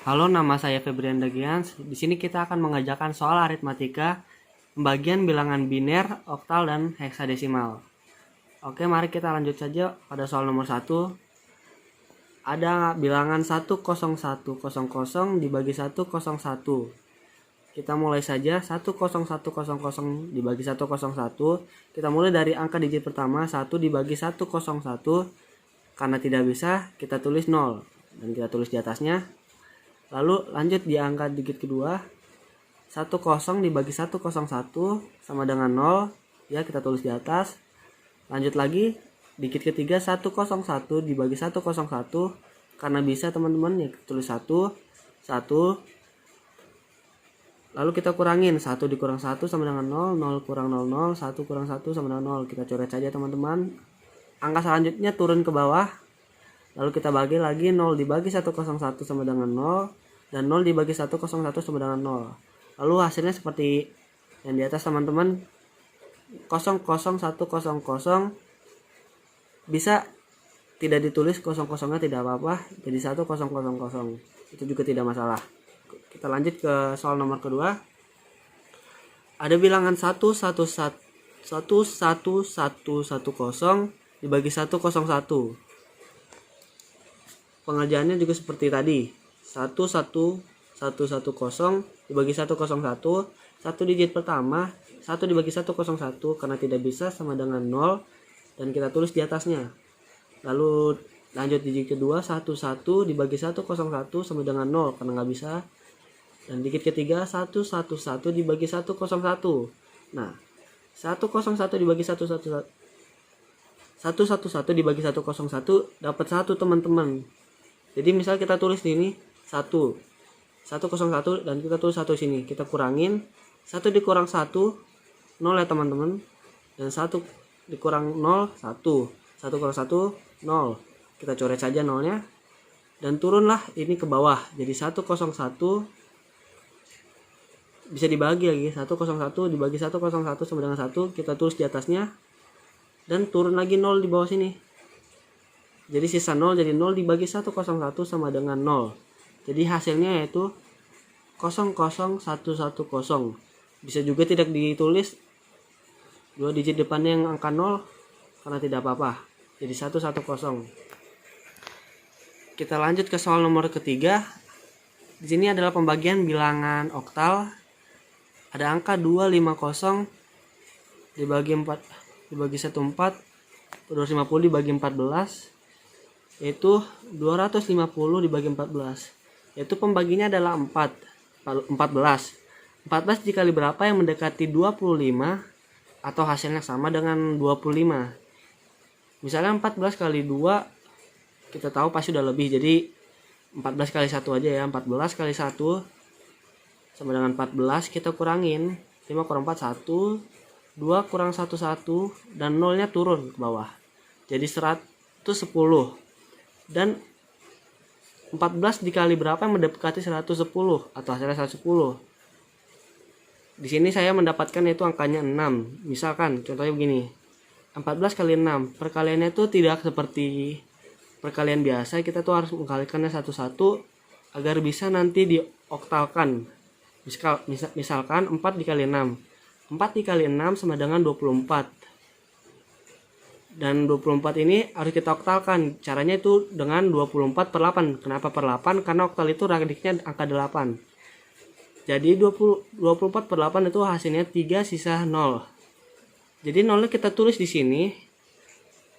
Halo, nama saya Febrian Dagians. Di sini kita akan mengerjakan soal aritmatika, pembagian bilangan biner, oktal, dan heksadesimal. Oke, mari kita lanjut saja pada soal nomor 1. Ada bilangan 10100 dibagi 101. Kita mulai saja. 10100 dibagi 101. Kita mulai dari angka digit pertama 1 dibagi 101. Karena tidak bisa, kita tulis 0 dan kita tulis di atasnya. Lalu lanjut di angka digit kedua, 10 dibagi 101 sama dengan 0, ya kita tulis di atas. Lanjut lagi, digit ketiga 101 dibagi 101, karena bisa teman-teman ya kita tulis 1. Lalu kita kurangin, 1 dikurang 1 sama dengan 0, 0 kurang 0, 1 kurang 1 sama dengan 0. Kita coret saja teman-teman. Angka selanjutnya turun ke bawah. Lalu kita bagi lagi, 0 dibagi 101 sama dengan 0. Dan 0 dibagi 101 sama dengan 0. Lalu hasilnya seperti yang di atas teman-teman. 00100 bisa tidak ditulis 00-nya tidak apa-apa. Jadi 1000. Itu juga tidak masalah. Kita lanjut ke soal nomor kedua. Ada bilangan 11110 dibagi 101. Pengerjaannya juga seperti tadi. 11110 dibagi 101. 1 digit pertama 1 dibagi 101 karena tidak bisa sama dengan 0 dan kita tulis di atasnya. Lalu lanjut digit kedua 11 dibagi 101 sama dengan 0 karena nggak bisa. Dan digit ketiga 111 dibagi 101. Nah, 101 dibagi 111 dibagi 101 dapat 1 teman-teman. Jadi misal kita tulis di ini 101 dan kita tulis 1 sini. Kita kurangin 1 dikurang 1 0 ya teman-teman. Dan 1 dikurang 0 1. 1 kurang 1 0. Kita coret saja 0-nya. Dan turunlah ini ke bawah. Jadi 101 bisa dibagi lagi. 101 dibagi 101 sama dengan 1. Kita tulis di atasnya. Dan turun lagi 0 di bawah sini. Jadi sisa 0, jadi 0 dibagi 101 sama dengan 0. Jadi hasilnya yaitu 00110. Bisa juga tidak ditulis 2 digit depannya yang angka 0 karena tidak apa-apa. Jadi 110. Kita lanjut ke soal nomor ketiga. Di sini adalah pembagian bilangan oktal. Ada angka 250 dibagi 4 dibagi 14, 250 dibagi 14 yaitu 250 dibagi 14. Yaitu pembaginya adalah 14 dikali berapa yang mendekati 25 atau hasilnya sama dengan 25. Misalnya 14 kali 2 kita tahu pasti udah lebih, jadi 14 kali 1 aja ya. 14 kali 1 sama dengan 14. Kita kurangin 5 kurang 4 1, 2 kurang 1 1, dan 0 nya turun ke bawah jadi 110. Dan 14 dikali berapa yang mendekati 110 atau hasilnya 110. Di sini saya mendapatkan itu angkanya 6. Misalkan contohnya begini. 14 kali 6. Perkaliannya itu tidak seperti perkalian biasa. Kita tuh harus mengkalikannya satu-satu agar bisa nanti dioktalkan. Misalkan 4 dikali 6. 4 dikali 6 sama dengan 24. Dan 24 ini harus kita oktalkan. Caranya itu dengan 24 per 8. Kenapa per 8? Karena oktal itu radiknya angka 8. Jadi 24 per 8 itu hasilnya 3 sisa 0. Jadi 0-nya kita tulis di sini.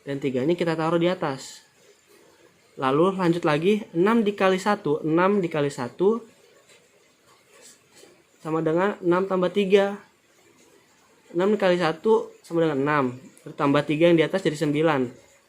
Dan 3-nya kita taruh di atas. Lalu lanjut lagi. 6 dikali 1. 6 dikali 1 sama dengan 6 tambah 3. 6 dikali 1 sama dengan 6. Tambah 3 yang di atas jadi 9.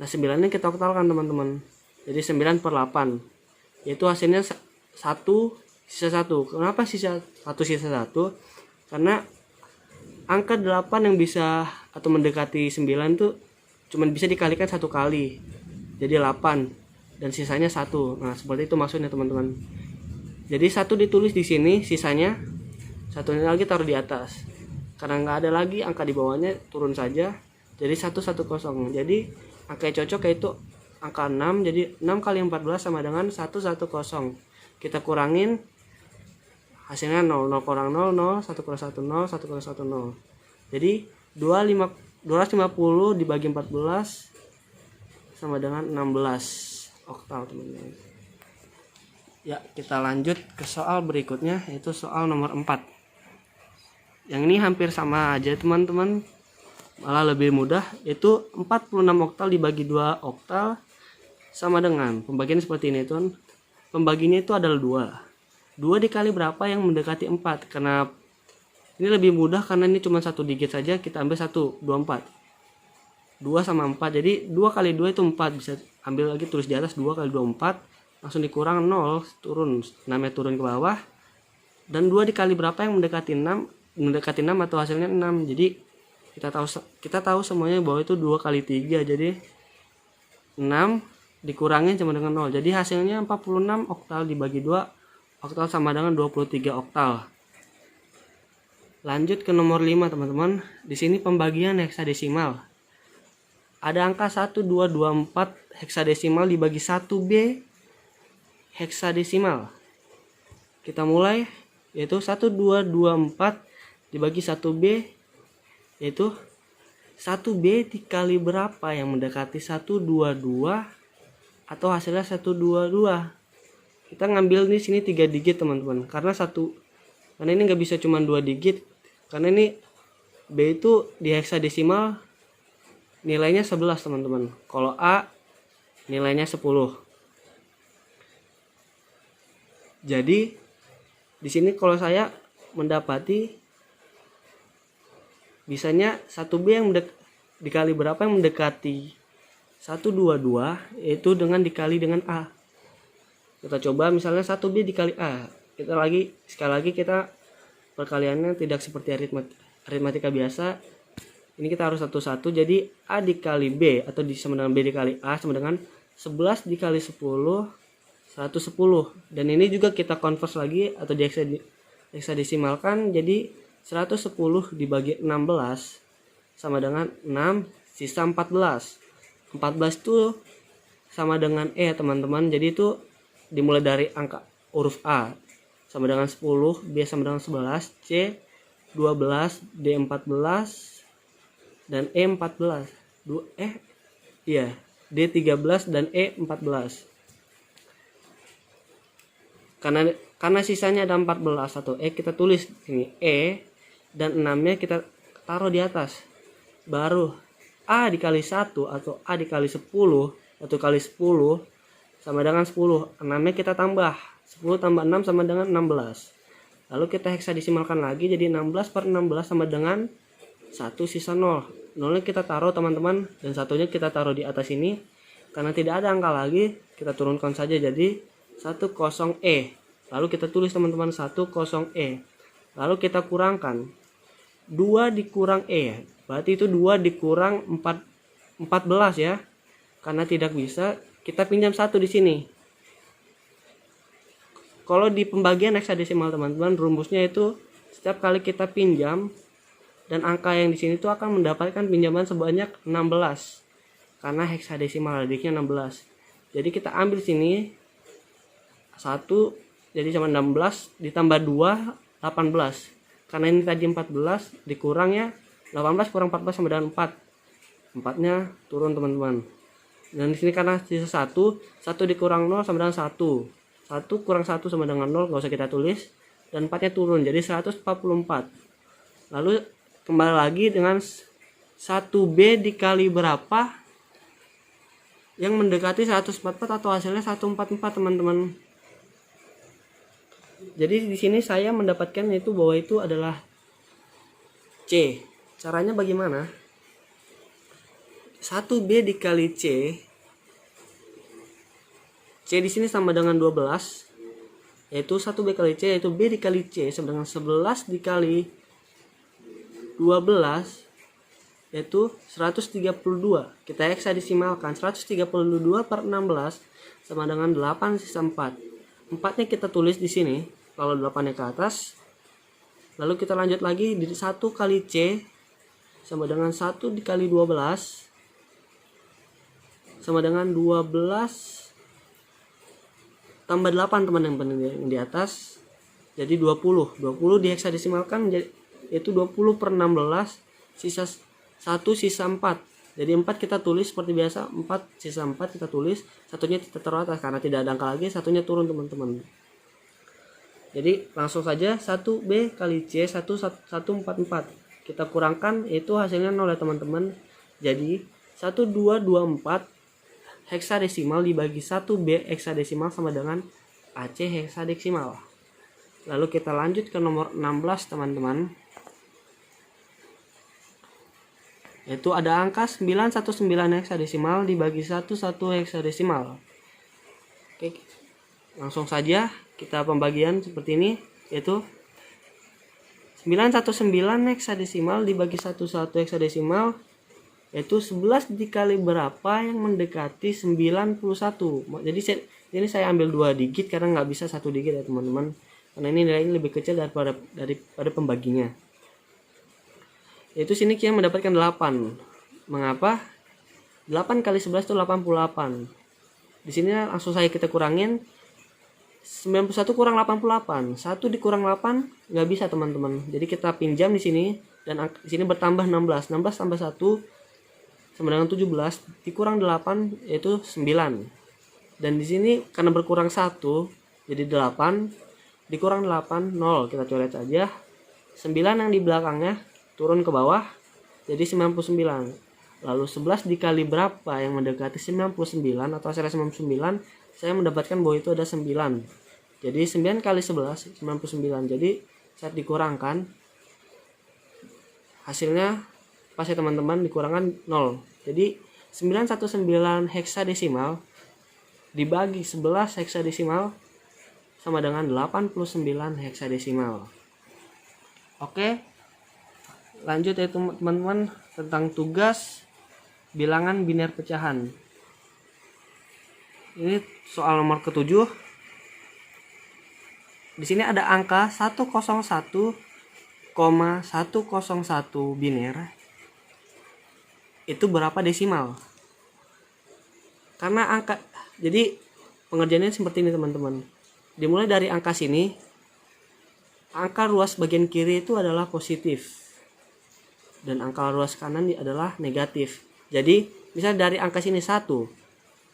Nah 9 nya kita oktalkan teman-teman. Jadi 9 per 8. Yaitu hasilnya 1 sisa 1. Kenapa sisa 1 sisa 1? Karena angka 8 yang bisa atau mendekati 9 itu cuma bisa dikalikan 1 kali. Jadi 8. Dan sisanya 1. Nah seperti itu maksudnya teman-teman. Jadi 1 ditulis di sini, sisanya 1-nya lagi taruh di atas. Karena nggak ada lagi angka di bawahnya, turun saja. Jadi 110. Jadi angka yang cocok yaitu angka 6. Jadi 6 kali 14 sama dengan 110. kita kurangin, hasilnya 0, 0 kurang 0, 0, 1 kurang 1, 0, 1 kurang 1, 0. Jadi 250 dibagi 14 sama dengan 16 oktal, teman-teman. Ya, kita lanjut ke soal berikutnya, yaitu soal nomor 4. Yang ini hampir sama aja, teman-teman, malah lebih mudah, yaitu 46 oktal dibagi 2 oktal sama dengan, pembagian seperti ini, teman. Pembaginya itu adalah 2 dikali berapa yang mendekati 4. Karena ini lebih mudah karena ini cuma satu digit saja, kita ambil 1, 24. 2 sama 4, jadi 2 kali 2 itu 4, bisa ambil lagi, tulis di atas 2 kali 2 4, langsung dikurang 0, turun, 6 turun ke bawah, dan 2 dikali berapa yang mendekati 6 atau hasilnya 6. Jadi kita tahu semuanya bahwa itu 2 kali 3, jadi 6 dikurangin sama dengan 0, jadi hasilnya 46 oktal dibagi 2 oktal sama dengan 23 oktal. Lanjut ke nomor 5, teman-teman. Di sini pembagian heksadesimal. Ada angka 1224 heksadesimal dibagi 1B heksadesimal. Kita mulai, yaitu 1224 dibagi 1B, yaitu 1B dikali berapa yang mendekati 122 atau hasilnya 122. Kita ngambil di sini 3 digit, teman-teman, karena ini nggak bisa cuma 2 digit, karena ini B itu di heksadesimal nilainya 11, teman-teman. Kalau A nilainya 10. Jadi di sini kalau saya mendapati bisanya 1B yang dikali berapa yang mendekati 122, yaitu dengan dikali dengan A. Kita coba misalnya 1B dikali A. Sekali lagi kita perkaliannya tidak seperti aritmatika biasa. Ini kita harus satu-satu, jadi A dikali B atau sama dengan B dikali A sama dengan 11 dikali 10, 110. Dan ini juga kita convert lagi atau heksadesimalkan, jadi 110 dibagi 16 sama dengan 6, sisa 14. 14 itu sama dengan E, teman-teman. Jadi itu dimulai dari angka huruf A sama dengan 10, B sama dengan 11, C 12, D 14, dan E 14. D 13 dan E 14. Karena sisanya ada 14 atau E, kita tulis sini E, dan 6-nya kita taruh di atas. Baru A dikali 1 atau A dikali 10 atau kali 10 sama dengan 10. 6-nya kita tambah. 10 tambah 6 sama dengan 16. Lalu kita heksadesimalkan lagi, jadi 16 per 16 sama dengan 1 sisa 0. 0-nya kita taruh, teman-teman, dan satunya kita taruh di atas ini. Karena tidak ada angka lagi, kita turunkan saja jadi 10E. Lalu kita tulis, teman-teman, 10E. Lalu kita kurangkan 2 dikurang E, berarti itu 2 dikurang 14 ya. Karena tidak bisa, kita pinjam 1 di sini. Kalau di pembagian heksadesimal, teman-teman, rumusnya itu setiap kali kita pinjam dan angka yang di sini itu akan mendapatkan pinjaman sebanyak 16. Karena heksadesimal radiknya 16. Jadi kita ambil sini 1, jadi sama 16 ditambah 2, 18. Karena ini tadi 14, dikurang ya, 18 kurang 14 sama dengan 4. 4-nya turun, teman-teman. Dan di sini karena sisa 1 dikurang 0 sama dengan 1. 1 kurang 1 sama dengan 0, nggak usah kita tulis. Dan 4-nya turun, jadi 144. Lalu kembali lagi dengan 1B dikali berapa yang mendekati 144 atau hasilnya 144, teman-teman. Jadi di sini saya mendapatkan itu bahwa itu adalah C. Caranya bagaimana? 1B dikali C. C di sini sama dengan 12. Yaitu 1B kali C, yaitu B dikali C sama dengan 11 dikali 12, yaitu 132. Kita heksadesimalkan, 132 per 16 sama dengan 8 sisa 4. 4-nya kita tulis di sini, kalau 8-nya ke atas. Lalu kita lanjut lagi, di 1 kali C sama dengan 1 dikali 12 sama dengan 12 tambah 8 teman-teman yang di atas jadi 20 diheksadesimalkan yaitu 20 per 16 sisa 1 sisa 4. Jadi 4 kita tulis seperti biasa, 4 sisa 4 kita tulis, satunya kita taruh atas karena tidak ada angka lagi, satunya turun teman-teman. Jadi langsung saja 1B kali C 144 kita kurangkan, itu hasilnya 0 ya teman-teman. Jadi 1224 heksadesimal dibagi 1B heksadesimal sama dengan AC heksadesimal. Lalu kita lanjut ke nomor 16 teman-teman. Yaitu ada angka 919 heksadesimal dibagi 11 heksadesimal. Oke, langsung saja kita pembagian seperti ini, yaitu 919 heksadesimal dibagi 11 heksadesimal, yaitu 11 dikali berapa yang mendekati 91. Jadi ini saya ambil 2 digit karena nggak bisa 1 digit ya teman-teman, karena ini nilainya lebih kecil daripada pembaginya. Yaitu sini kita mendapatkan 8. Mengapa? 8 kali 11 itu 88. Di sini langsung saya kita kurangin. 91 kurang 88, 1 dikurang 8 nggak bisa teman-teman. Jadi kita pinjam di sini dan di sini bertambah 16 tambah 1 sama dengan 17 dikurang 8 yaitu 9. Dan di sini karena berkurang 1 jadi 8 dikurang 8 0, kita coret saja. 9 yang di belakangnya turun ke bawah jadi 99. Lalu 11 dikali berapa yang mendekati 99 atau hasilnya 99, saya mendapatkan bahwa itu ada 9. Jadi 9 kali 11 99. Jadi saat dikurangkan hasilnya pas ya teman-teman, dikurangkan 0. Jadi 919 heksadesimal dibagi 11 heksadesimal sama dengan 89 heksadesimal. Oke, lanjut ya teman-teman tentang tugas bilangan biner pecahan. Ini soal nomor ke-7. Di sini ada angka 101,101 biner. Itu berapa desimal? Karena angka, jadi pengerjaannya seperti ini teman-teman. Dimulai dari angka sini, angka ruas bagian kiri itu adalah positif dan angka ruas kanan adalah negatif. Jadi misal dari angka sini 1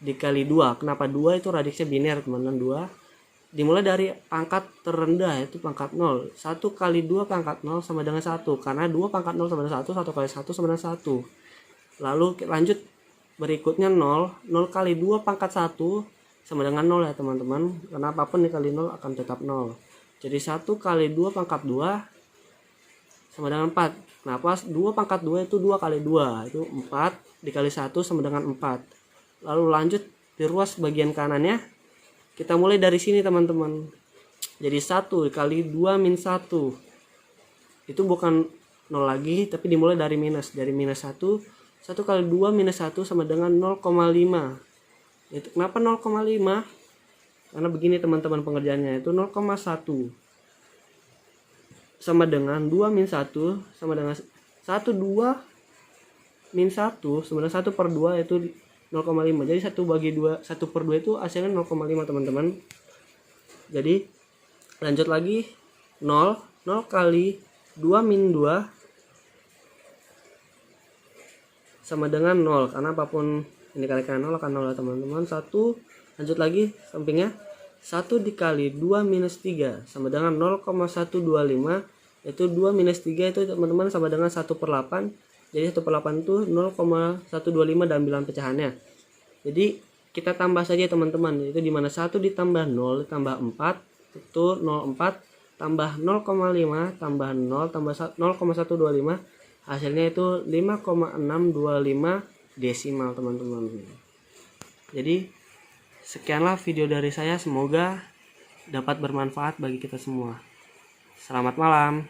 dikali 2, kenapa 2 itu radiksnya biner teman-teman, 2 dimulai dari pangkat terendah yaitu pangkat 0. 1 kali 2 pangkat 0 sama dengan 1, karena 2 pangkat 0 sama dengan 1, 1 kali 1 sama dengan 1. Lalu lanjut berikutnya 0 kali 2 pangkat 1 sama dengan 0 ya teman-teman, karena apapun dikali 0 akan tetap 0. Jadi 1 kali 2 pangkat 2 sama dengan 4. Kenapa? 2 pangkat 2 itu 2 kali 2 itu 4 dikali 1 sama dengan 4. Lalu lanjut di ruas bagian kanannya, kita mulai dari sini teman-teman. Jadi 1 dikali 2 min 1 itu bukan 0 lagi, tapi dimulai dari minus. Dari minus 1 kali 2 minus 1 sama dengan 0,5. Itu kenapa 0,5? Karena begini teman-teman pengerjaannya, itu 0,1 sama dengan 2 min 1 sama dengan 1, 2 min 1 sama dengan 1 per 2 itu 0,5. Jadi 1 bagi 2, 1 per 2 itu hasilnya 0,5 teman-teman. Jadi lanjut lagi, 0 kali 2 min 2 sama dengan 0, karena apapun ini dikalikan 0 akan 0 ya teman-teman. 1 lanjut lagi sampingnya, 1 dikali 2 minus 3 sama dengan 0,125, yaitu 2 minus 3 itu teman-teman sama dengan 1 per 8. Jadi 1 per 8 itu 0,125 dalam bilangan pecahannya. Jadi kita tambah saja teman-teman, yaitu dimana 1 ditambah 0 ditambah 4 itu 0,4 tambah 0,5 tambah 0 tambah 0,125, hasilnya itu 5,625 desimal teman-teman. Jadi sekianlah video dari saya, semoga dapat bermanfaat bagi kita semua. Selamat malam.